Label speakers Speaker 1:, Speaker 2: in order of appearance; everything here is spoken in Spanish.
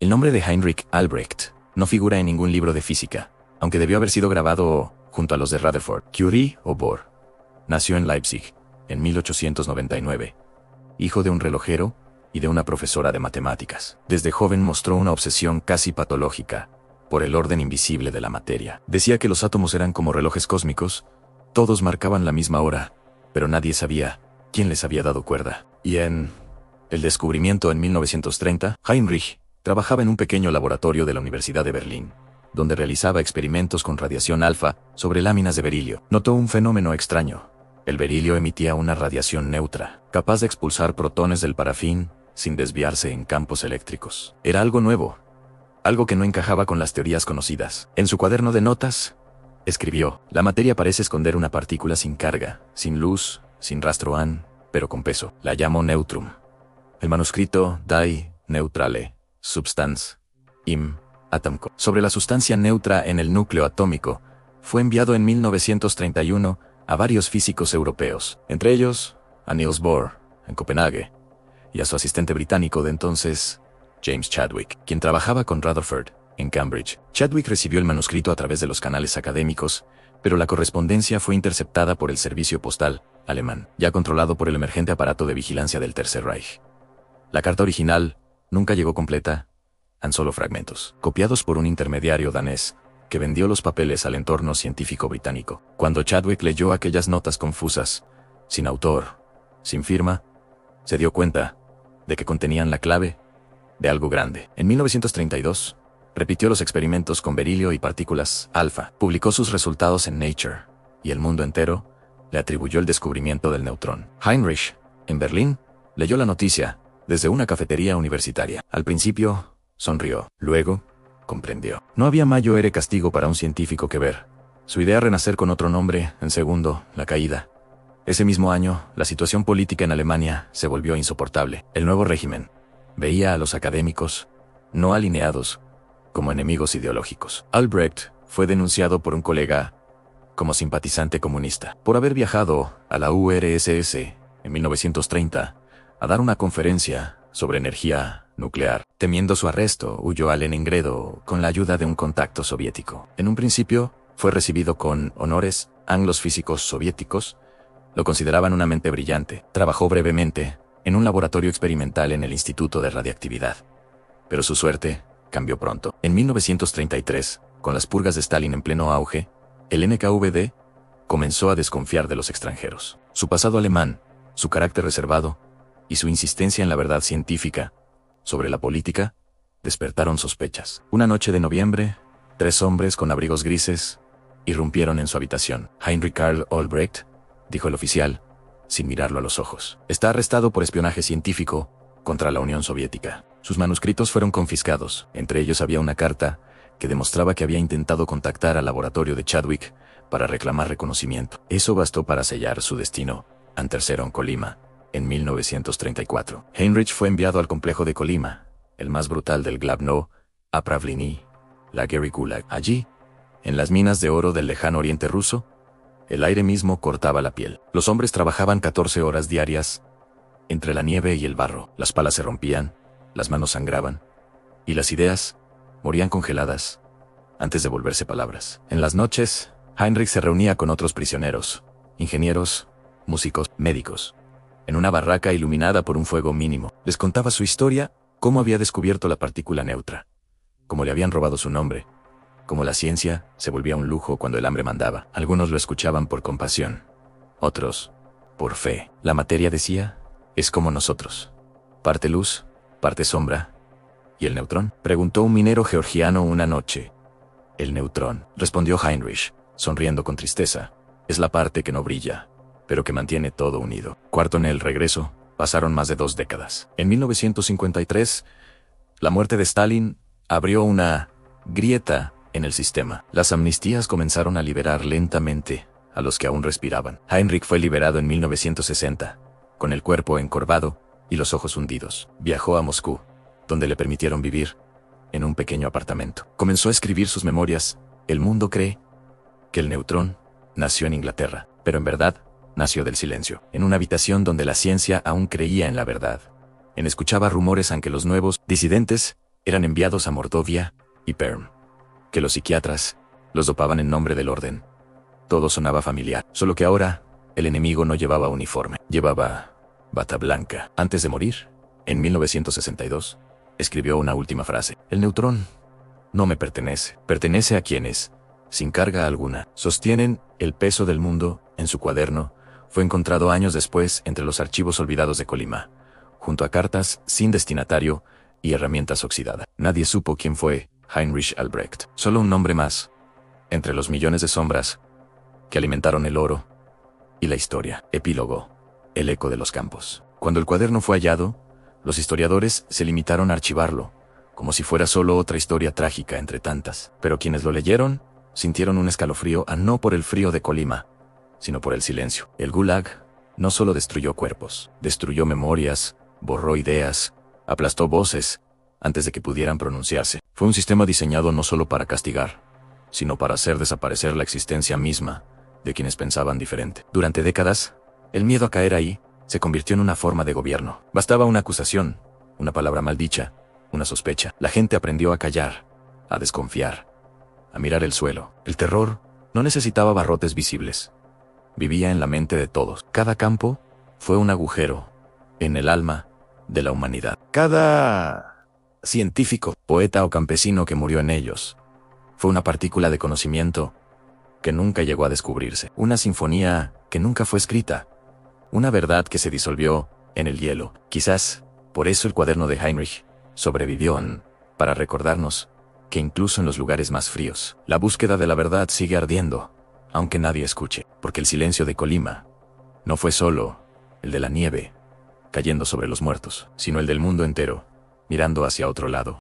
Speaker 1: El nombre de Heinrich Albrecht no figura en ningún libro de física, aunque debió haber sido grabado junto a los de Rutherford, Curie o Bohr. Nació en Leipzig, en 1899, hijo de un relojero y de una profesora de matemáticas. Desde joven mostró una obsesión casi patológica por el orden invisible de la materia. Decía que los átomos eran como relojes cósmicos, todos marcaban la misma hora, pero nadie sabía quién les había dado cuerda. Y en el descubrimiento en 1930, Heinrich trabajaba en un pequeño laboratorio de la Universidad de Berlín, donde realizaba experimentos con radiación alfa sobre láminas de berilio. Notó un fenómeno extraño. El berilio emitía una radiación neutra, capaz de expulsar protones del parafín sin desviarse en campos eléctricos. Era algo nuevo, algo que no encajaba con las teorías conocidas. En su cuaderno de notas, escribió: la materia parece esconder una partícula sin carga, sin luz, sin rastro pero con peso. La llamo neutrum. El manuscrito Die neutrale Substanz im Atom sobre la sustancia neutra en el núcleo atómico fue enviado en 1931 a varios físicos europeos, entre ellos a Niels Bohr, en Copenhague, y a su asistente británico de entonces, James Chadwick, quien trabajaba con Rutherford, en Cambridge. Chadwick recibió el manuscrito a través de los canales académicos, pero la correspondencia fue interceptada por el servicio postal alemán, ya controlado por el emergente aparato de vigilancia del Tercer Reich. La carta original nunca llegó completa, tan solo fragmentos, copiados por un intermediario danés, que vendió los papeles al entorno científico británico. Cuando Chadwick leyó aquellas notas confusas, sin autor, sin firma, se dio cuenta de que contenían la clave de algo grande. En 1932, repitió los experimentos con berilio y partículas alfa, publicó sus resultados en Nature, y el mundo entero le atribuyó el descubrimiento del neutrón. Heinrich, en Berlín, leyó la noticia desde una cafetería universitaria. Al principio, sonrió. Luego, comprendió. No había mayor castigo para un científico que ver su idea renacer con otro nombre, en segundo, la caída. Ese mismo año, la situación política en Alemania se volvió insoportable. El nuevo régimen veía a los académicos, no alineados, como enemigos ideológicos. Albrecht fue denunciado por un colega como simpatizante comunista, por haber viajado a la URSS en 1930 a dar una conferencia sobre energía nuclear. Temiendo su arresto, huyó a Leningrado con la ayuda de un contacto soviético. En un principio, fue recibido con honores. Los físicos soviéticos lo consideraban una mente brillante. Trabajó brevemente en un laboratorio experimental en el Instituto de Radiactividad. Pero su suerte cambió pronto. En 1933, con las purgas de Stalin en pleno auge, el NKVD comenzó a desconfiar de los extranjeros. Su pasado alemán, su carácter reservado y su insistencia en la verdad científica sobre la política despertaron sospechas. Una noche de noviembre, 3 hombres con abrigos grises irrumpieron en su habitación. Heinrich Karl Albrecht, dijo el oficial, sin mirarlo a los ojos, está arrestado por espionaje científico contra la Unión Soviética. Sus manuscritos fueron confiscados. Entre ellos había una carta que demostraba que había intentado contactar al laboratorio de Chadwick para reclamar reconocimiento. Eso bastó para sellar su destino ante Tercero en Colima, en 1934. Heinrich fue enviado al complejo de Colima, el más brutal del Glavno, a Pravlini, la Gary Gulag. Allí, en las minas de oro del lejano oriente ruso, el aire mismo cortaba la piel. Los hombres trabajaban 14 horas diarias, entre la nieve y el barro. Las palas se rompían, las manos sangraban, y las ideas morían congeladas antes de volverse palabras. En las noches, Heinrich se reunía con otros prisioneros, ingenieros, músicos, médicos, en una barraca iluminada por un fuego mínimo. Les contaba su historia, cómo había descubierto la partícula neutra, cómo le habían robado su nombre, cómo la ciencia se volvía un lujo cuando el hambre mandaba. Algunos lo escuchaban por compasión, otros por fe. La materia, decía, es como nosotros, parte luz, parte sombra. ¿Y el neutrón?, preguntó un minero georgiano una noche. El neutrón, respondió Heinrich, sonriendo con tristeza, es la parte que no brilla, pero que mantiene todo unido. Cuarto en el regreso, pasaron más de 2 décadas. En 1953, la muerte de Stalin abrió una grieta en el sistema. Las amnistías comenzaron a liberar lentamente a los que aún respiraban. Heinrich fue liberado en 1960, con el cuerpo encorvado y los ojos hundidos. Viajó a Moscú, donde le permitieron vivir en un pequeño apartamento. Comenzó a escribir sus memorias. El mundo cree que el neutrón nació en Inglaterra, pero en verdad nació del silencio, en una habitación donde la ciencia aún creía en la verdad, en escuchaba rumores aunque los nuevos disidentes eran enviados a Mordovia y Perm, que los psiquiatras los dopaban en nombre del orden. Todo sonaba familiar, solo que ahora el enemigo no llevaba uniforme, llevaba bata blanca. Antes de morir, en 1962, escribió una última frase: el neutrón no me pertenece, pertenece a quienes, sin carga alguna, sostienen el peso del mundo. En su cuaderno, fue encontrado años después entre los archivos olvidados de Colima, junto a cartas sin destinatario y herramientas oxidadas. Nadie supo quién fue Heinrich Albrecht, solo un nombre más, entre los millones de sombras que alimentaron el oro y la historia. Epílogo: el eco de los campos. Cuando el cuaderno fue hallado, los historiadores se limitaron a archivarlo, como si fuera solo otra historia trágica entre tantas. Pero quienes lo leyeron sintieron un escalofrío, no por el frío de Colima, sino por el silencio. El Gulag no solo destruyó cuerpos, destruyó memorias, borró ideas, aplastó voces antes de que pudieran pronunciarse. Fue un sistema diseñado no solo para castigar, sino para hacer desaparecer la existencia misma de quienes pensaban diferente. Durante décadas, el miedo a caer ahí se convirtió en una forma de gobierno. Bastaba una acusación, una palabra maldicha, una sospecha. La gente aprendió a callar, a desconfiar, a mirar el suelo. El terror no necesitaba barrotes visibles. Vivía en la mente de todos. Cada campo fue un agujero en el alma de la humanidad. Cada científico, poeta o campesino que murió en ellos fue una partícula de conocimiento que nunca llegó a descubrirse. Una sinfonía que nunca fue escrita. Una verdad que se disolvió en el hielo. Quizás por eso el cuaderno de Heinrich sobrevivió, para recordarnos que incluso en los lugares más fríos, la búsqueda de la verdad sigue ardiendo, aunque nadie escuche. Porque el silencio de Colima no fue solo el de la nieve cayendo sobre los muertos, sino el del mundo entero, mirando hacia otro lado.